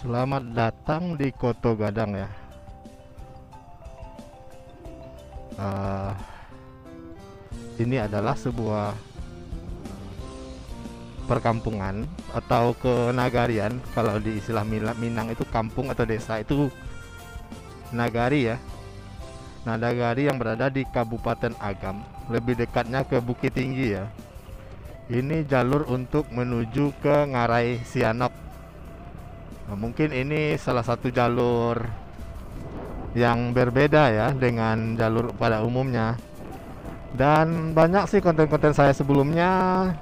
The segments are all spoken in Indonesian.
Selamat datang di Koto Gadang ya. Eh, ini adalah sebuah perkampungan atau kenagarian. Kalau di istilah Minang itu kampung atau desa itu nagari ya. Nagari yang berada di Kabupaten Agam, lebih dekatnya ke Bukit Tinggi ya. Ini jalur untuk menuju ke Ngarai Sianok. Nah, mungkin ini salah satu jalur yang berbeda ya dengan jalur pada umumnya. Dan banyak sih konten-konten saya sebelumnya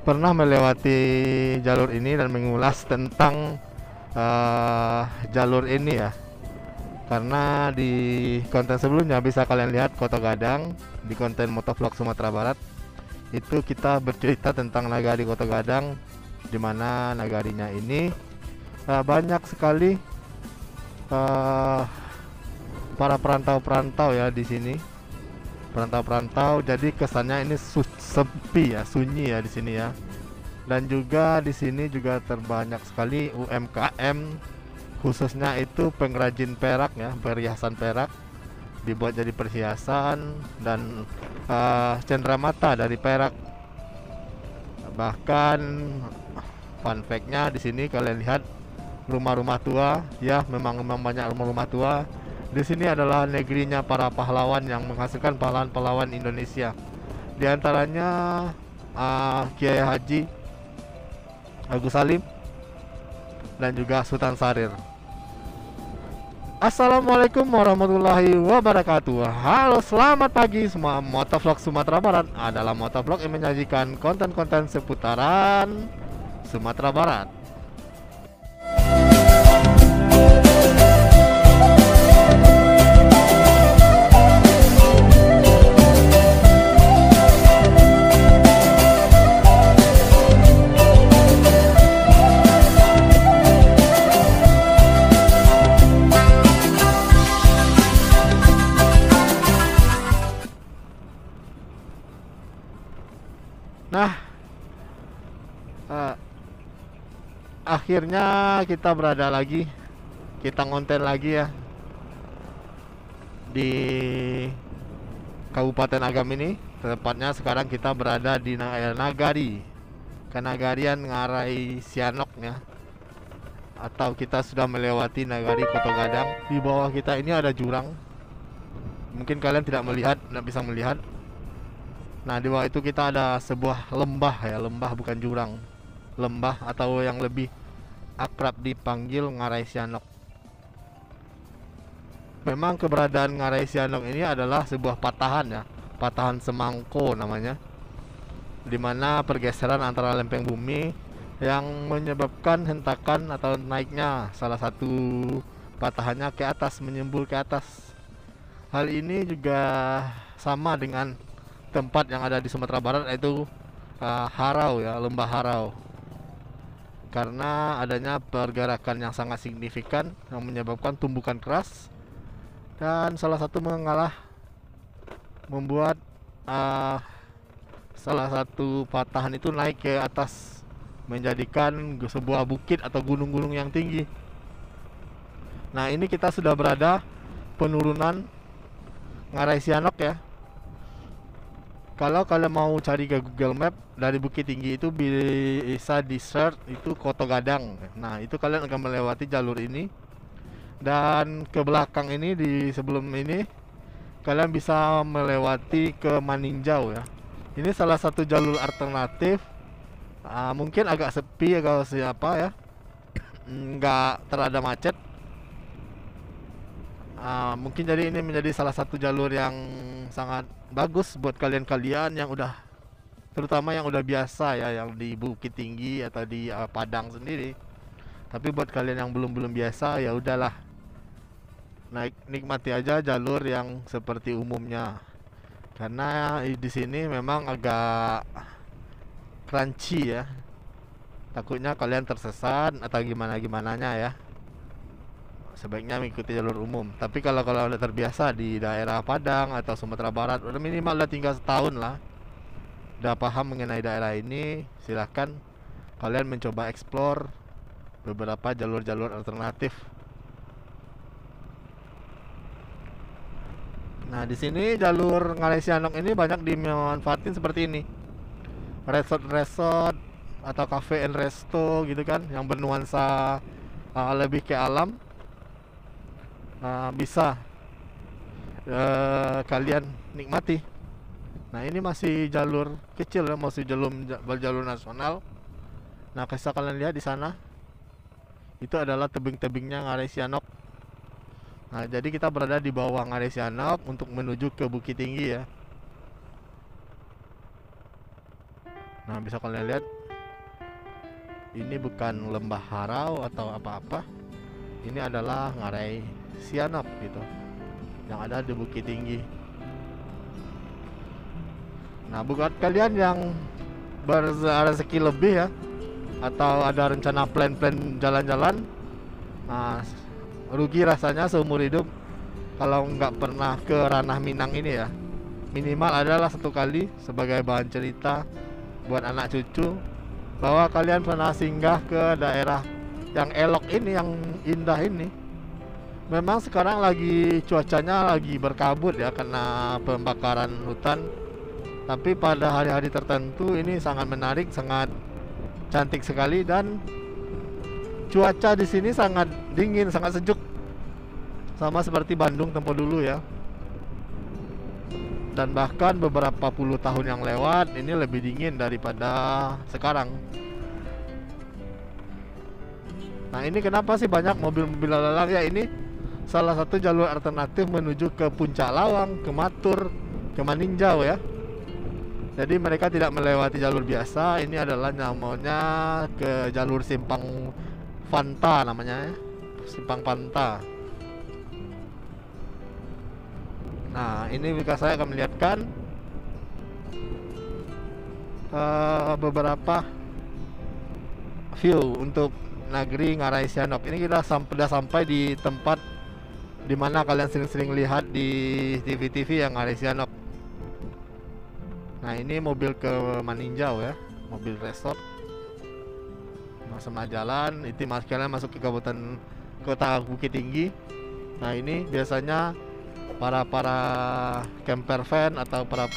pernah melewati jalur ini dan mengulas tentang jalur ini ya. Karena di konten sebelumnya bisa kalian lihat Koto Gadang di konten Motovlog Sumatera Barat. Itu kita bercerita tentang nagari Koto Gadang, di mana nagarinya ini banyak sekali para perantau-perantau ya di sini. Perantau-perantau, jadi kesannya ini sepi ya, sunyi ya di sini ya. Dan juga di sini juga terbanyak sekali UMKM, khususnya itu pengrajin perak ya, perhiasan perak dibuat jadi perhiasan dan cenderamata dari perak. Bahkan fun fact-nya di sini kalian lihat rumah-rumah tua ya, memang banyak rumah-rumah tua. Di sini adalah negerinya para pahlawan yang menghasilkan pahlawan-pahlawan Indonesia. Di antaranya Kiai Haji Agus Salim dan juga Sultan Sarir. Assalamualaikum warahmatullahi wabarakatuh. Halo, selamat pagi semua. Motovlog Sumatera Barat adalah motovlog yang menyajikan konten-konten seputaran Sumatera Barat. Nah, akhirnya kita berada lagi, kita ngonten lagi ya di Kabupaten Agam ini. Tepatnya sekarang kita berada di Nagari, Kenagarian Ngarai Sianok ya. Atau kita sudah melewati Nagari Koto Gadang. Di bawah kita ini ada jurang. Mungkin kalian tidak melihat, tidak bisa melihat. Nah, di bawah itu kita ada sebuah lembah ya, lembah bukan jurang. Lembah atau yang lebih akrab dipanggil Ngarai Sianok. Memang keberadaan Ngarai Sianok ini adalah sebuah patahan ya, patahan semangko namanya, dimana pergeseran antara lempeng bumi yang menyebabkan hentakan atau naiknya salah satu patahannya ke atas, menyembul ke atas. Hal ini juga sama dengan tempat yang ada di Sumatera Barat, yaitu Harau ya, lembah Harau. Karena adanya pergerakan yang sangat signifikan yang menyebabkan tumbukan keras, dan salah satu membuat salah satu patahan itu naik ke atas, menjadikan sebuah bukit atau gunung-gunung yang tinggi. Nah, ini kita sudah berada penurunan Ngarai Sianok ya. Kalau kalian mau cari ke Google Map, dari Bukit Tinggi itu bisa di search itu Koto Gadang. Nah, itu kalian akan melewati jalur ini. Dan ke belakang ini, di sebelum ini kalian bisa melewati ke Maninjau ya. Ini salah satu jalur alternatif. Mungkin agak sepi kalau siapa ya, nggak terada macet. Mungkin jadi ini menjadi salah satu jalur yang sangat bagus buat kalian-kalian yang udah, terutama yang udah biasa ya, yang di Bukit Tinggi atau di Padang sendiri. Tapi buat kalian yang belum biasa, ya udahlah, nikmati aja jalur yang seperti umumnya. Karena di sini memang agak crunchy ya. Takutnya kalian tersesat atau gimana-gimananya ya. Sebaiknya mengikuti jalur umum. Tapi kalau udah terbiasa di daerah Padang atau Sumatera Barat, udah minimal udah tinggal setahun lah, udah paham mengenai daerah ini, silahkan kalian mencoba explore beberapa jalur-jalur alternatif. Nah, di sini jalur Ngarai Sianok ini banyak dimanfaatin seperti ini. Resort-resort atau cafe and resto gitu kan, yang bernuansa lebih ke alam. Bisa kalian nikmati. Nah, ini masih jalur kecil ya, masih jalur nasional. Nah, bisa kalian lihat di sana. Itu adalah tebing-tebingnya Ngarai Sianok. Nah, jadi kita berada di bawah Ngarai Sianok untuk menuju ke Bukit Tinggi ya. Nah, bisa kalian lihat, ini bukan lembah Harau atau apa-apa. Ini adalah Ngarai Sianok gitu, yang ada di Bukit Tinggi. Nah, buat kalian yang berrezeki lebih ya, atau ada rencana plan-plan jalan-jalan, nah, rugi rasanya seumur hidup kalau nggak pernah ke ranah Minang ini ya. Minimal adalah satu kali sebagai bahan cerita buat anak cucu bahwa kalian pernah singgah ke daerah yang elok ini, yang indah ini. Memang sekarang lagi cuacanya lagi berkabut ya karena pembakaran hutan, tapi pada hari-hari tertentu ini sangat menarik, sangat cantik sekali, dan cuaca di sini sangat dingin, sangat sejuk, sama seperti Bandung tempo dulu ya. Dan bahkan beberapa puluh tahun yang lewat ini lebih dingin daripada sekarang. Nah, ini kenapa sih banyak mobil-mobil lalu lalang ya? Ini salah satu jalur alternatif menuju ke Puncak Lawang, ke Matur, ke Maninjau ya. Jadi mereka tidak melewati jalur biasa. Ini adalah namanya ke jalur Simpang Fanta namanya ya. Simpang Fanta. Nah, ini jika saya akan melihatkan beberapa view untuk negeri Ngarai Sianok. Ini kita sudah sampai di tempat dimana kalian sering-sering lihat di TV-TV yang Ngarai Sianok. Nah, ini mobil ke Maninjau ya, mobil resort. Nah, sama jalan itu kalian masuk ke kabupaten kota Bukit Tinggi. Nah, ini biasanya para camper van atau para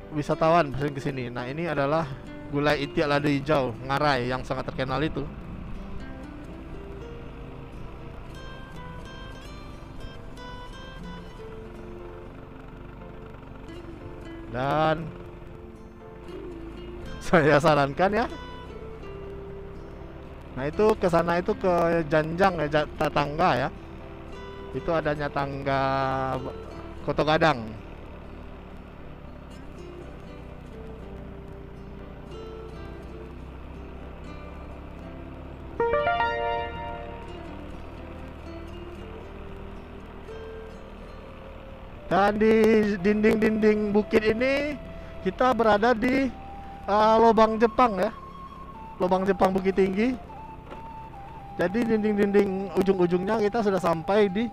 wisatawan sering kesini. Nah, ini adalah Gulai Itik Lado Hijau Ngarai yang sangat terkenal itu. Dan saya sarankan ya, nah itu ke sana itu ke Janjang ya, tangga ya. Itu adanya tangga Koto Gadang. Dan di dinding-dinding bukit ini kita berada di lubang Jepang ya, lubang Jepang Bukit Tinggi. Jadi dinding-dinding ujung-ujungnya kita sudah sampai di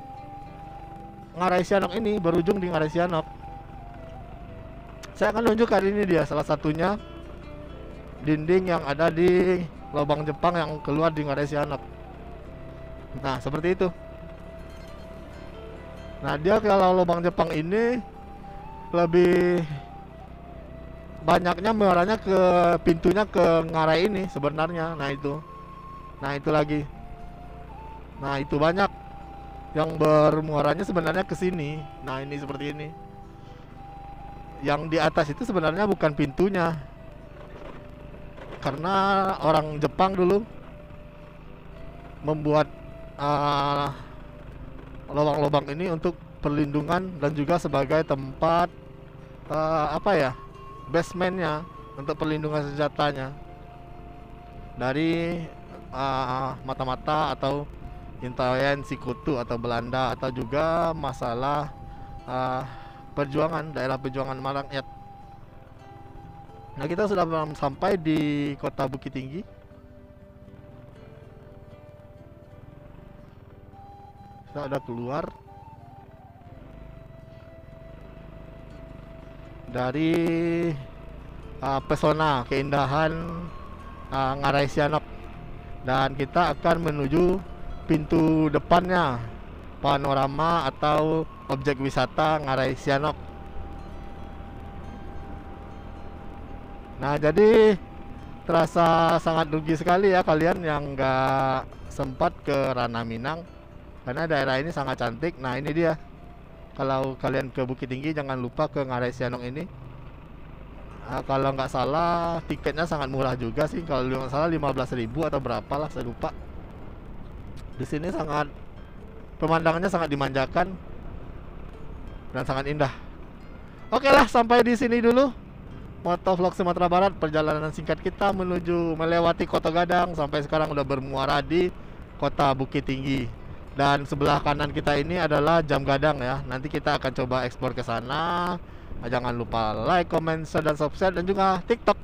Ngarai Sianok ini, berujung di Ngarai Sianok. Saya akan tunjukkan, ini dia salah satunya dinding yang ada di lubang Jepang yang keluar di Ngarai Sianok. Nah, seperti itu. Nah, dia kalau lubang Jepang ini lebih banyaknya muaranya ke pintunya ke Ngarai ini sebenarnya. Nah, itu lagi. Nah, itu banyak yang bermuaranya sebenarnya ke sini. Nah, ini seperti ini. Yang di atas itu sebenarnya bukan pintunya, karena orang Jepang dulu membuat lubang-lubang ini untuk perlindungan dan juga sebagai tempat basementnya, untuk perlindungan senjatanya dari mata-mata atau intelijen sekutu atau Belanda, atau juga masalah daerah perjuangan rakyat. Nah, kita sudah sampai di kota Bukit Tinggi. Kita udah keluar dari pesona keindahan Ngarai Sianok, dan kita akan menuju pintu depannya panorama atau objek wisata Ngarai Sianok. Nah, jadi terasa sangat rugi sekali ya kalian yang nggak sempat ke Ranah Minang, karena daerah ini sangat cantik. Nah, ini dia. Kalau kalian ke Bukit Tinggi jangan lupa ke Ngarai Sianok ini. Kalau nggak salah tiketnya sangat murah juga sih. Kalau nggak salah 15.000 atau berapa lah, saya lupa. Di sini sangat pemandangannya sangat dimanjakan dan sangat indah. Oke lah, sampai di sini dulu Motovlog Sumatera Barat, perjalanan singkat kita menuju melewati Kota Gadang. Sampai sekarang udah bermuara di Kota Bukit Tinggi. Dan sebelah kanan kita ini adalah Jam Gadang ya. Nanti kita akan coba eksplor ke sana. Jangan lupa like, comment, share, dan subscribe. Dan juga TikTok.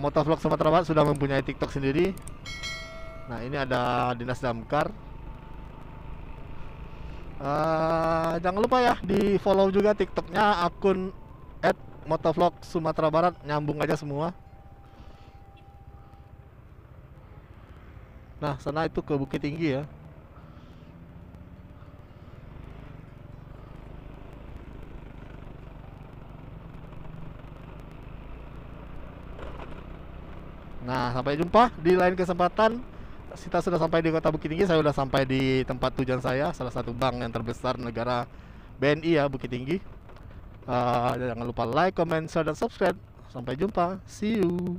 Motovlog Sumatera Barat sudah mempunyai TikTok sendiri. Nah, ini ada Dinas Damkar. Jangan lupa ya di follow juga TikToknya akun @motovlog Sumatera Barat, nyambung aja semua. Nah, sana itu ke Bukit Tinggi ya. Nah, sampai jumpa di lain kesempatan. Kita sudah sampai di Kota Bukit Tinggi. Saya sudah sampai di tempat tujuan saya, salah satu bank yang terbesar negara BNI ya, Bukit Tinggi. Jangan lupa like, comment, share, dan subscribe. Sampai jumpa. See you.